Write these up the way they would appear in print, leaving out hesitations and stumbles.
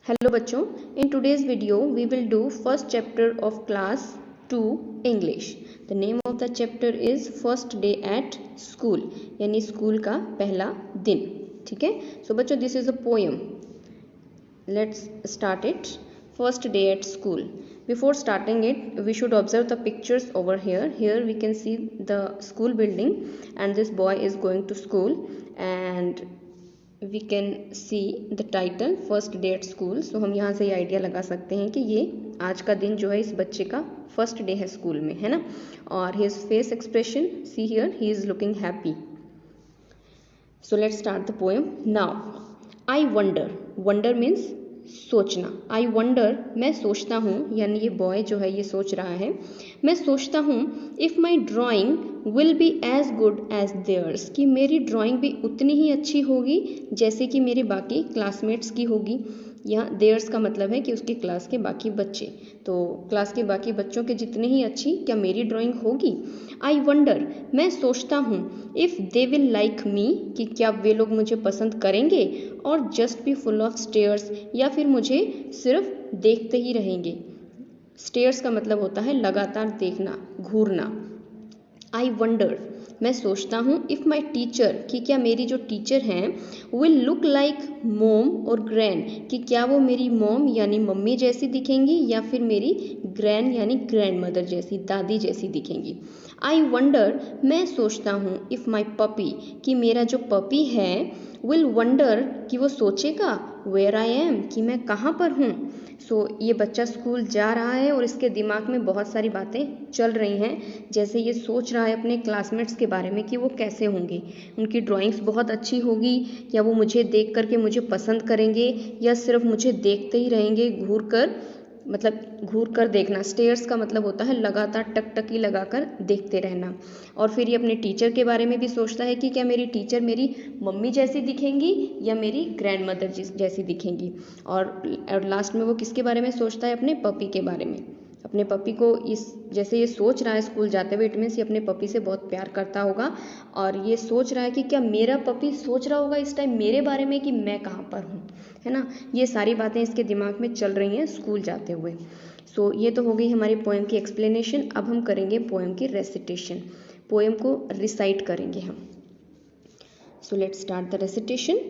Hello बच्चों, in today's video we will do first chapter of class 2 English. The name of the chapter is first day at school, यानी school का पहला दिन. ठीक है. So बच्चों, this is a poem. Let's start it. First day at school. Before starting it, we should observe the pictures over here. Here we can see the school building and this boy is going to school and we can see the title first day at school. So हम यहाँ से ये idea लगा सकते हैं कि ये आज का दिन जो है इस बच्चे का फर्स्ट डे है स्कूल में, है ना. और his face expression, see here, he is looking happy. So let's start the poem now. I wonder. Wonder means सोचना. आई वंडर, मैं सोचता हूँ, यानी ये बॉय जो है ये सोच रहा है, मैं सोचता हूँ if my drawing will be as good as theirs, कि मेरी ड्राइंग भी उतनी ही अच्छी होगी जैसे कि मेरे बाकी क्लासमेट्स की होगी. यहाँ देयर्स का मतलब है कि उसके क्लास के बाकी बच्चे, तो क्लास के बाकी बच्चों के जितनी ही अच्छी क्या मेरी ड्राइंग होगी. आई वंडर, मैं सोचता हूँ if they will like me, कि क्या वे लोग मुझे पसंद करेंगे, और just be full of stairs, या फिर मुझे सिर्फ देखते ही रहेंगे. स्टेयर्स का मतलब होता है लगातार देखना, घूरना. आई वंडर, मैं सोचता हूँ इफ़ माई टीचर, कि क्या मेरी जो टीचर हैं विल लुक लाइक मोम और ग्रैंड, कि क्या वो मेरी मोम यानी मम्मी जैसी दिखेंगी या फिर मेरी ग्रैंड यानी ग्रैंड मदर जैसी, दादी जैसी दिखेंगी. आई वंडर, मैं सोचता हूँ इफ़ माई पपी, कि मेरा जो पपी है विल वंडर, कि वो सोचेगा वेयर आई एम, कि मैं कहाँ पर हूँ. सो ये बच्चा स्कूल जा रहा है और इसके दिमाग में बहुत सारी बातें चल रही हैं. जैसे ये सोच रहा है अपने क्लासमेट्स के बारे में कि वो कैसे होंगे, उनकी ड्राइंग्स बहुत अच्छी होगी, या वो मुझे देख कर के मुझे पसंद करेंगे, या सिर्फ मुझे देखते ही रहेंगे घूर कर, मतलब घूर कर देखना. स्टेयर्स का मतलब होता है लगातार टकटकी लगाकर देखते रहना. और फिर ये अपने टीचर के बारे में भी सोचता है कि क्या मेरी टीचर मेरी मम्मी जैसी दिखेंगी या मेरी ग्रैंड मदर जैसी दिखेंगी. और लास्ट में वो किसके बारे में सोचता है, अपने पपी के बारे में. अपने पपी को इस जैसे ये सोच रहा है स्कूल जाते हुए, इट मीन्स ये अपने पपी से बहुत प्यार करता होगा, और ये सोच रहा है कि क्या मेरा पपी सोच रहा होगा इस टाइम मेरे बारे में कि मैं कहाँ पर हूँ, है ना. ये सारी बातें इसके दिमाग में चल रही हैं स्कूल जाते हुए. सो ये तो हो गई हमारी पोएम की एक्सप्लेनेशन. अब हम करेंगे पोएम की रेसिटेशन, पोएम को रिसाइट करेंगे हम. So let's start the recitation.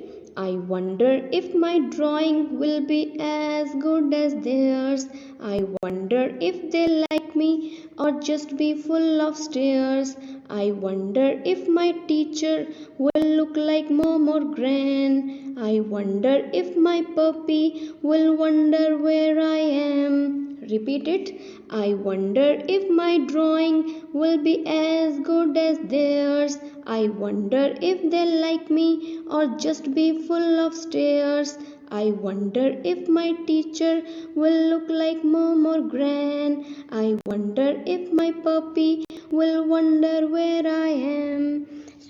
I wonder if my drawing will be as good as theirs. I wonder if they like me or just be full of stares. I wonder if my teacher will look like mom or gran. I wonder if my puppy will wonder where I am. Repeat it. I wonder if my drawing will be as good as theirs. I wonder if they like me or just be full of stares. I wonder if my teacher will look like mom or gran. I wonder if my puppy will wonder where I am.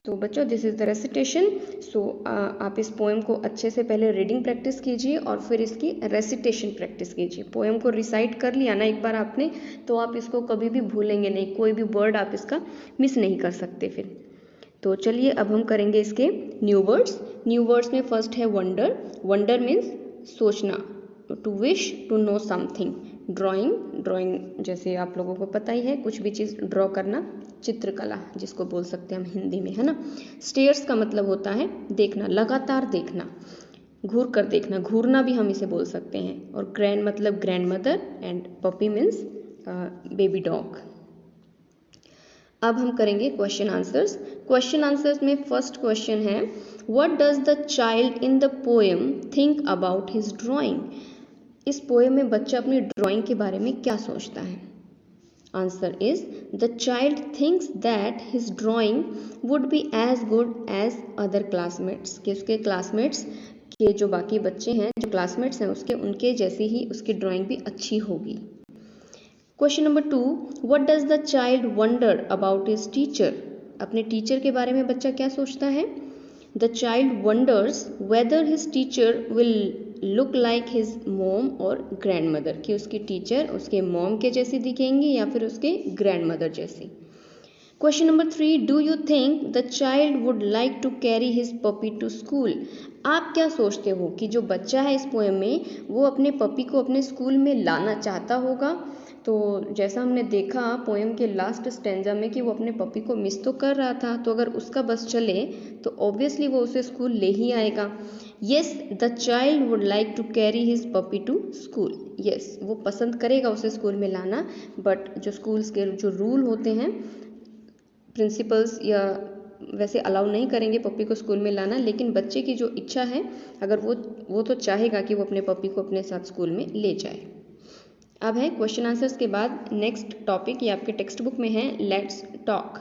तो बच्चों, this is the recitation. सो आप इस poem को अच्छे से पहले reading practice कीजिए और फिर इसकी रेसिटेशन प्रैक्टिस कीजिए. पोएम को रिसाइट कर लिया ना एक बार आपने, तो आप इसको कभी भी भूलेंगे नहीं, कोई भी वर्ड आप इसका मिस नहीं कर सकते फिर. तो चलिए अब हम करेंगे इसके न्यू वर्ड्स. न्यू वर्ड्स में फर्स्ट है वंडर. वंडर मीन्स सोचना, to wish to know something. Drawing, drawing जैसे आप लोगों को पता ही है, कुछ भी चीज़ ड्रॉ करना, चित्रकला जिसको बोल सकते हैं हम हिंदी में, है ना. स्टेयर्स का मतलब होता है देखना, लगातार देखना, घूर कर देखना, घूरना भी हम इसे बोल सकते हैं. और ग्रैंड मतलब grand mother, and puppy means baby dog. अब हम करेंगे क्वेश्चन आंसर्स. क्वेश्चन आंसर्स में फर्स्ट क्वेश्चन है, what does the child in the poem think about his drawing. इस पोएम में बच्चा अपनी ड्राइंग के बारे में क्या सोचता है. Answer is the child thinks that his drawing would be as good as other classmates, कि उसके क्लासमेट्स के जो बाकी बच्चे हैं, जो क्लासमेट्स हैं उसके, उनके जैसी ही उसकी ड्राइंग भी अच्छी होगी. Question number 2, what does the child wonder about his teacher. अपने टीचर के बारे में बच्चा क्या सोचता है. The child wonders weather his teacher will look like his mom और ग्रैंड मदर, कि उसकी टीचर उसके मॉम के जैसी दिखेंगी या फिर उसके ग्रैंड मदर जैसी. Question number 3, do you think the child would like to carry his puppy to school? आप क्या सोचते हो कि जो बच्चा है इस पोएम में वो अपने पपी को अपने स्कूल में लाना चाहता होगा? तो जैसा हमने देखा पोएम के लास्ट स्टेंजा में कि वो अपने पपी को मिस तो कर रहा था, तो अगर उसका बस चले तो ऑब्वियसली वो उसे स्कूल ले ही आएगा। Yes, the child would like to carry his puppy to school. Yes, वो पसंद करेगा उसे स्कूल में लाना, बट जो स्कूल्स के जो रूल होते हैं, प्रिंसिपल्स या वैसे अलाउ नहीं करेंगे पपी को स्कूल में लाना, लेकिन बच्चे की जो इच्छा है अगर वो तो चाहेगा कि वो अपने पपी को अपने साथ स्कूल में ले जाए। अब है क्वेश्चन आंसर्स के बाद नेक्स्ट टॉपिक, ये आपके टेक्स्ट बुक में है, let's talk.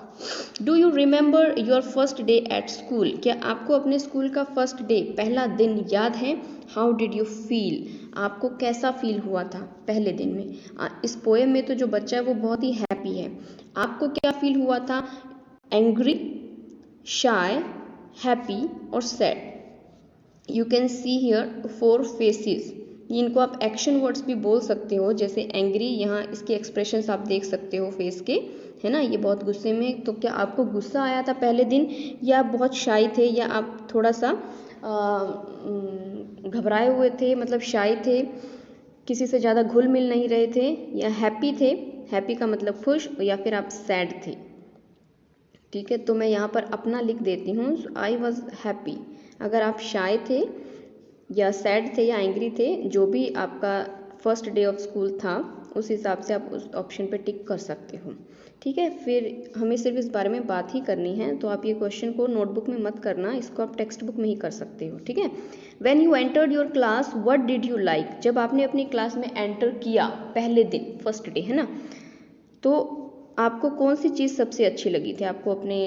Do you remember your first day at school? क्या आपको अपने स्कूल का फर्स्ट डे, पहला दिन याद है? How did you feel? आपको कैसा फील हुआ था पहले दिन में? इस पोएम में तो जो बच्चा है वो बहुत ही हैप्पी है। आपको क्या फील हुआ था? एंग्री, शाय, हैप्पी और sad. You can see here 4 faces. इनको आप एक्शन वर्ड्स भी बोल सकते हो, जैसे एंग्री, यहाँ इसके एक्सप्रेशंस आप देख सकते हो फेस के, है ना। ये बहुत गुस्से में, तो क्या आपको गुस्सा आया था पहले दिन, या आप बहुत शाय थे, या आप थोड़ा सा घबराए हुए थे, मतलब शाय थे, किसी से ज़्यादा घुल मिल नहीं रहे थे, या हैप्पी थे, हैप्पी का मतलब खुश, या फिर आप सैड थे? ठीक है, तो मैं यहाँ पर अपना लिख देती हूँ, आई वॉज हैप्पी। अगर आप शाय थे या सैड थे या एंग्री थे, जो भी आपका फर्स्ट डे ऑफ स्कूल था उस हिसाब से आप उस ऑप्शन पे टिक कर सकते हो। ठीक है, फिर हमें सिर्फ इस बारे में बात ही करनी है, तो आप ये क्वेश्चन को नोटबुक में मत करना, इसको आप टेक्स्ट बुक में ही कर सकते हो। ठीक है, when you entered your class what did you like? जब आपने अपनी क्लास में एंटर किया पहले दिन, फर्स्ट डे, है ना, तो आपको कौन सी चीज़ सबसे अच्छी लगी थी? आपको अपने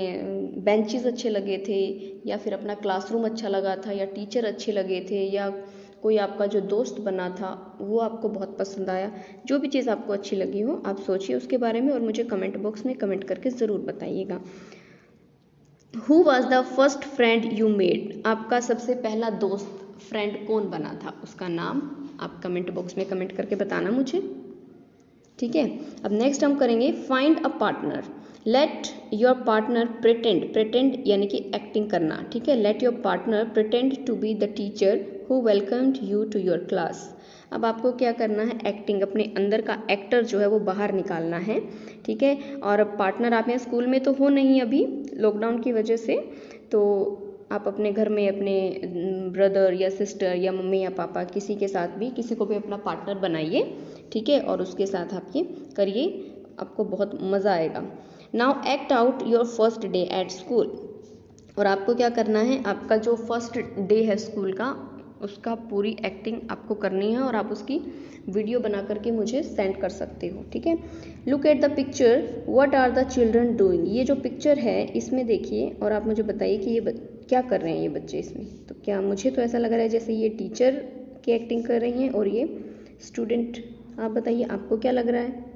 बेंचेस अच्छे लगे थे, या फिर अपना क्लासरूम अच्छा लगा था, या टीचर अच्छे लगे थे, या कोई आपका जो दोस्त बना था वो आपको बहुत पसंद आया? जो भी चीज़ आपको अच्छी लगी हो आप सोचिए उसके बारे में और मुझे कमेंट बॉक्स में कमेंट करके ज़रूर बताइएगा। Who was the first friend you made? आपका सबसे पहला दोस्त, फ्रेंड कौन बना था, उसका नाम आप कमेंट बॉक्स में कमेंट करके बताना मुझे। ठीक है, अब नेक्स्ट हम करेंगे find a partner. Let your partner pretend, pretend यानी कि एक्टिंग करना। ठीक है, let your partner pretend to be the teacher who welcomed you to your class. अब आपको क्या करना है? एक्टिंग, अपने अंदर का एक्टर जो है वो बाहर निकालना है। ठीक है, और पार्टनर आप यहाँ स्कूल में तो हो नहीं अभी लॉकडाउन की वजह से, तो आप अपने घर में अपने ब्रदर या सिस्टर या मम्मी या पापा किसी के साथ भी, किसी को भी अपना पार्टनर बनाइए। ठीक है, और उसके साथ आप ये करिए, आपको बहुत मज़ा आएगा। Now act out your first day at school. और आपको क्या करना है? आपका जो फर्स्ट डे है स्कूल का, उसका पूरी एक्टिंग आपको करनी है और आप उसकी वीडियो बना करके मुझे सेंड कर सकते हो। ठीक है, look at the picture, what are the children doing? ये जो पिक्चर है इसमें देखिए और आप मुझे बताइए कि ये क्या कर रहे हैं ये बच्चे इसमें। तो क्या मुझे तो ऐसा लग रहा है जैसे ये टीचर की एक्टिंग कर रही हैं और ये स्टूडेंट। आप बताइए आपको क्या लग रहा है।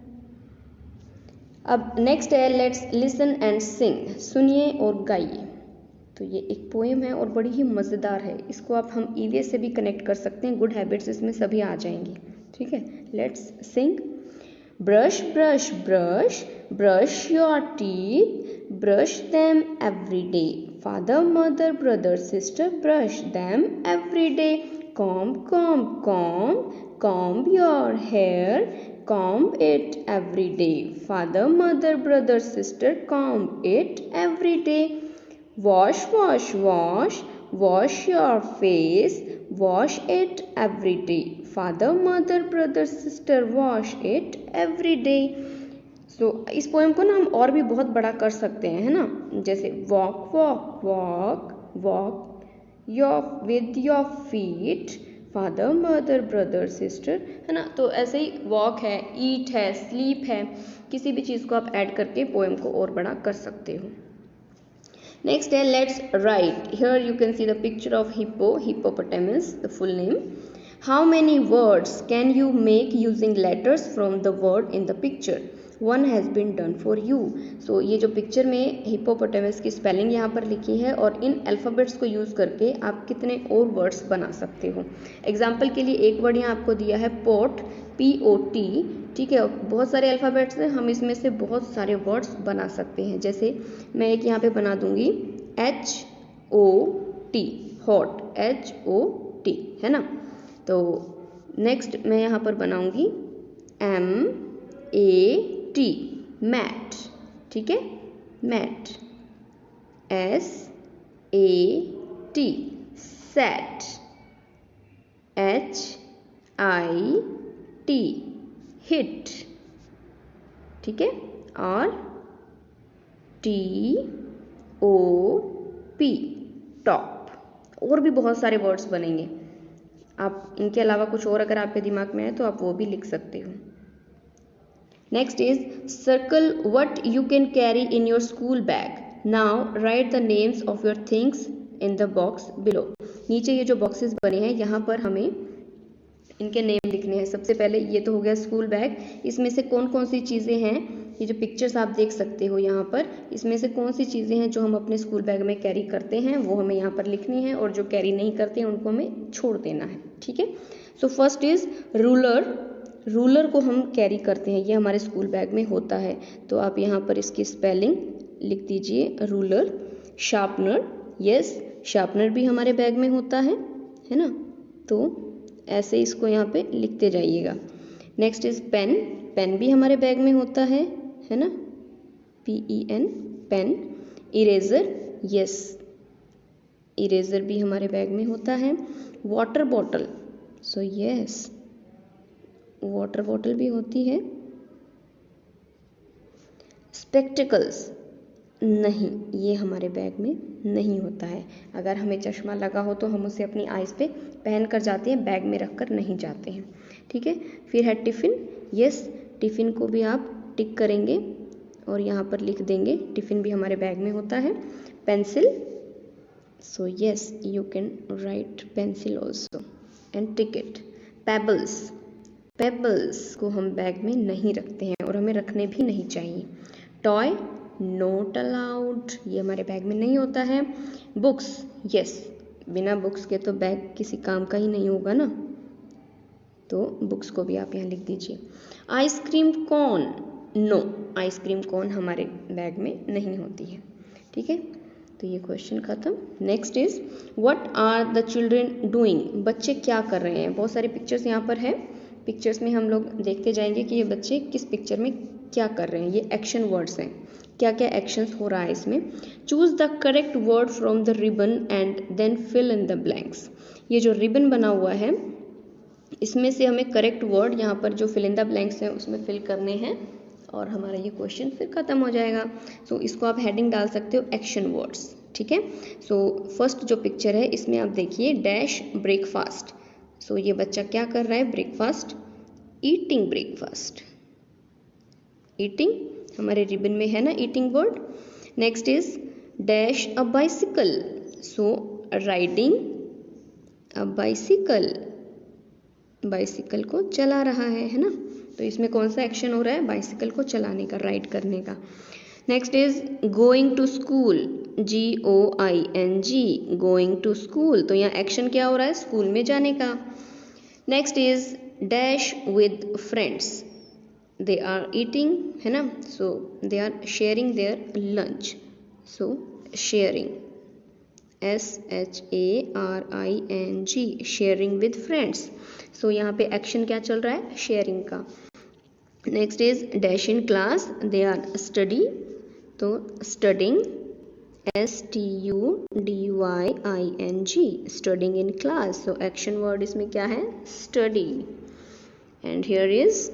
अब नेक्स्ट है लेट्स लिसन एंड सिंग। सुनिए और गाइए। तो ये एक पोएम है और बड़ी ही मज़ेदार है, इसको आप हम ईवीएस से भी कनेक्ट कर सकते हैं, गुड हैबिट्स इसमें सभी आ जाएंगी। ठीक है, let's Singh. Brush brush brush brush your teeth, brush them every day, father mother brother sister brush them every day, comb comb comb comb your hair, comb it every day, father mother brother sister comb it every day, wash wash wash wash your face, wash it every day, father mother brother sister wash it every day। सो इस poem को ना हम और भी बहुत बड़ा कर सकते हैं, है ना, जैसे walk walk walk walk your with your feet, father mother brother sister, है ना। तो ऐसे ही वॉक है, ईट है, स्लीप है, किसी भी चीज़ को आप ऐड करके पोएम को और बड़ा कर सकते हो। नेक्स्ट है let's write. Here you can see the picture of hippo, hippopotamus the full name. How many words can you make using letters from the word in the picture? One has been done for you. So ये जो picture में hippopotamus की spelling यहाँ पर लिखी है और इन alphabets को यूज़ करके आप कितने और वर्ड्स बना सकते हो। एग्जाम्पल के लिए एक वर्ड यहाँ आपको दिया है पोट, POT, ठीक है। बहुत सारे अल्फ़ाबेट्स हैं, हम इसमें से बहुत सारे वर्ड्स बना सकते हैं। जैसे मैं एक यहाँ पे बना दूंगी HOT, हॉट, HOT, है ना। तो नेक्स्ट मैं यहाँ पर बनाऊंगी MAT, मैट, ठीक है, mat, SAT, sat, HIT, hit, ठीक है, और TOP, टॉप। और भी बहुत सारे वर्ड्स बनेंगे। आप इनके अलावा कुछ और अगर आपके दिमाग में है तो आप वो भी लिख सकते हो। Next is circle what you can carry in your school bag. Now right the names of your things in the box below. नीचे ये जो बॉक्सेस बने हैं यहाँ पर हमें इनके नेम लिखने हैं। सबसे पहले ये तो हो गया स्कूल बैग। इसमें से कौन कौन सी चीज़ें हैं, ये जो पिक्चर्स आप देख सकते हो यहाँ पर, इसमें से कौन सी चीज़ें हैं जो हम अपने स्कूल बैग में कैरी करते हैं वो हमें यहाँ पर लिखनी है, और जो कैरी नहीं करते हैं उनको हमें छोड़ देना है, ठीक है। So first is ruler. Ruler को हम कैरी करते हैं, ये हमारे स्कूल बैग में होता है। तो आप यहाँ पर इसकी स्पेलिंग लिख दीजिए, रूलर। शार्पनर, यस, शार्पनर भी हमारे बैग में होता है ना। तो ऐसे इसको यहाँ पे लिखते जाइएगा। Next is pen. पेन भी हमारे बैग में होता है ना, PEN, pen. Eraser, yes, eraser भी हमारे बैग में होता है। Water bottle, so yes, water bottle भी होती है। स्पेक्टिकल्स, नहीं, ये हमारे बैग में नहीं होता है। अगर हमें चश्मा लगा हो तो हम उसे अपनी आइज़ पे पहन कर जाते हैं, बैग में रख कर नहीं जाते हैं, ठीक है। फिर है टिफ़िन, यस, टिफ़िन को भी आप टिक करेंगे और यहाँ पर लिख देंगे, टिफ़िन भी हमारे बैग में होता है। Pencil, so yes, you can write pencil also and tick it. Pebbles, pebbles को हम बैग में नहीं रखते हैं और हमें रखने भी नहीं चाहिए। टॉय, नोट अलाउड, ये हमारे बैग में नहीं होता है। बुक्स, यस, बिना बुक्स के तो बैग किसी काम का ही नहीं होगा ना, तो बुक्स को भी आप यहाँ लिख दीजिए। Ice cream cone, no, ice cream cone हमारे बैग में नहीं होती है, ठीक है। तो ये क्वेश्चन खत्म। Next is what are the children doing. बच्चे क्या कर रहे हैं। बहुत सारी पिक्चर्स यहाँ पर है, पिक्चर्स में हम लोग देखते जाएंगे कि ये बच्चे किस पिक्चर में क्या कर रहे हैं। ये एक्शन वर्ड्स हैं, क्या क्या एक्शंस हो रहा है इसमें। Choose the correct word from the ribbon and then fill in the blanks. ये जो रिबन बना हुआ है इसमें से हमें करेक्ट वर्ड यहाँ पर जो फिल इन द ब्लैंक्स हैं उसमें फिल करने हैं और हमारा ये क्वेश्चन फिर खत्म हो जाएगा। सो इसको आप हेडिंग डाल सकते हो एक्शन वर्ड्स, ठीक है। सो फर्स्ट जो पिक्चर है इसमें आप देखिए डैश ब्रेकफास्ट। सो ये बच्चा क्या कर रहा है, ब्रेकफास्ट, ईटिंग ब्रेकफास्ट, ईटिंग हमारे रिबन में है ना eating word. Next is dash a bicycle. So riding a bicycle, bicycle को चला रहा है ना। तो इसमें कौन सा एक्शन हो रहा है, बाइसिकल को चलाने का, राइड करने का। Next is going to school, GOING, going to school. तो यहाँ एक्शन क्या हो रहा है, स्कूल में जाने का। Next is dash with friends, they are eating, है ना। So they are sharing their lunch, so sharing, SHARING, sharing with friends. So यहाँ पे एक्शन क्या चल रहा है, शेयरिंग का। Next is dash in class, they are study, तो studying, STUDYING, studying in class. So action word इसमें क्या है, study. And here is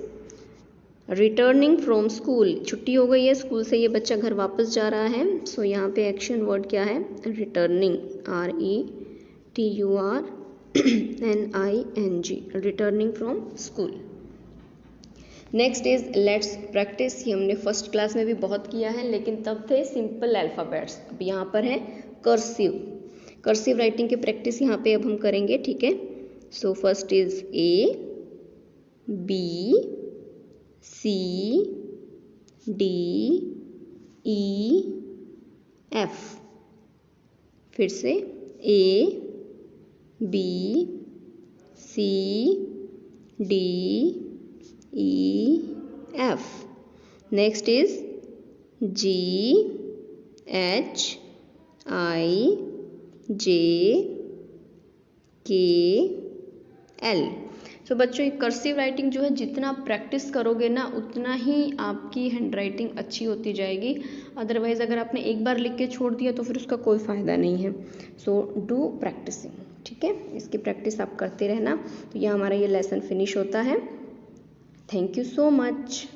returning from school, छुट्टी हो गई है स्कूल से, ये बच्चा घर वापस जा रहा है। सो यहाँ पे एक्शन वर्ड क्या है, returning, RETURNING, returning from school. Next is let's practice. ये हमने फर्स्ट क्लास में भी बहुत किया है, लेकिन तब थे सिंपल अल्फ़ाबेट्स, अब यहाँ पर है कर्सिव। कर्सिव राइटिंग की प्रैक्टिस यहाँ पे अब हम करेंगे, ठीक है। सो फर्स्ट इज ABCDEF, फिर से ABCDEF, E F. Next is G H I J K L. सो बच्चों, ये कर्सिव राइटिंग जो है जितना आप प्रैक्टिस करोगे ना उतना ही आपकी हैंड राइटिंग अच्छी होती जाएगी। अदरवाइज अगर आपने एक बार लिख के छोड़ दिया तो फिर उसका कोई फ़ायदा नहीं है। सो डू प्रैक्टिसिंग, ठीक है, इसकी प्रैक्टिस आप करते रहना। तो यह हमारा ये लेसन फिनिश होता है। Thank you so much.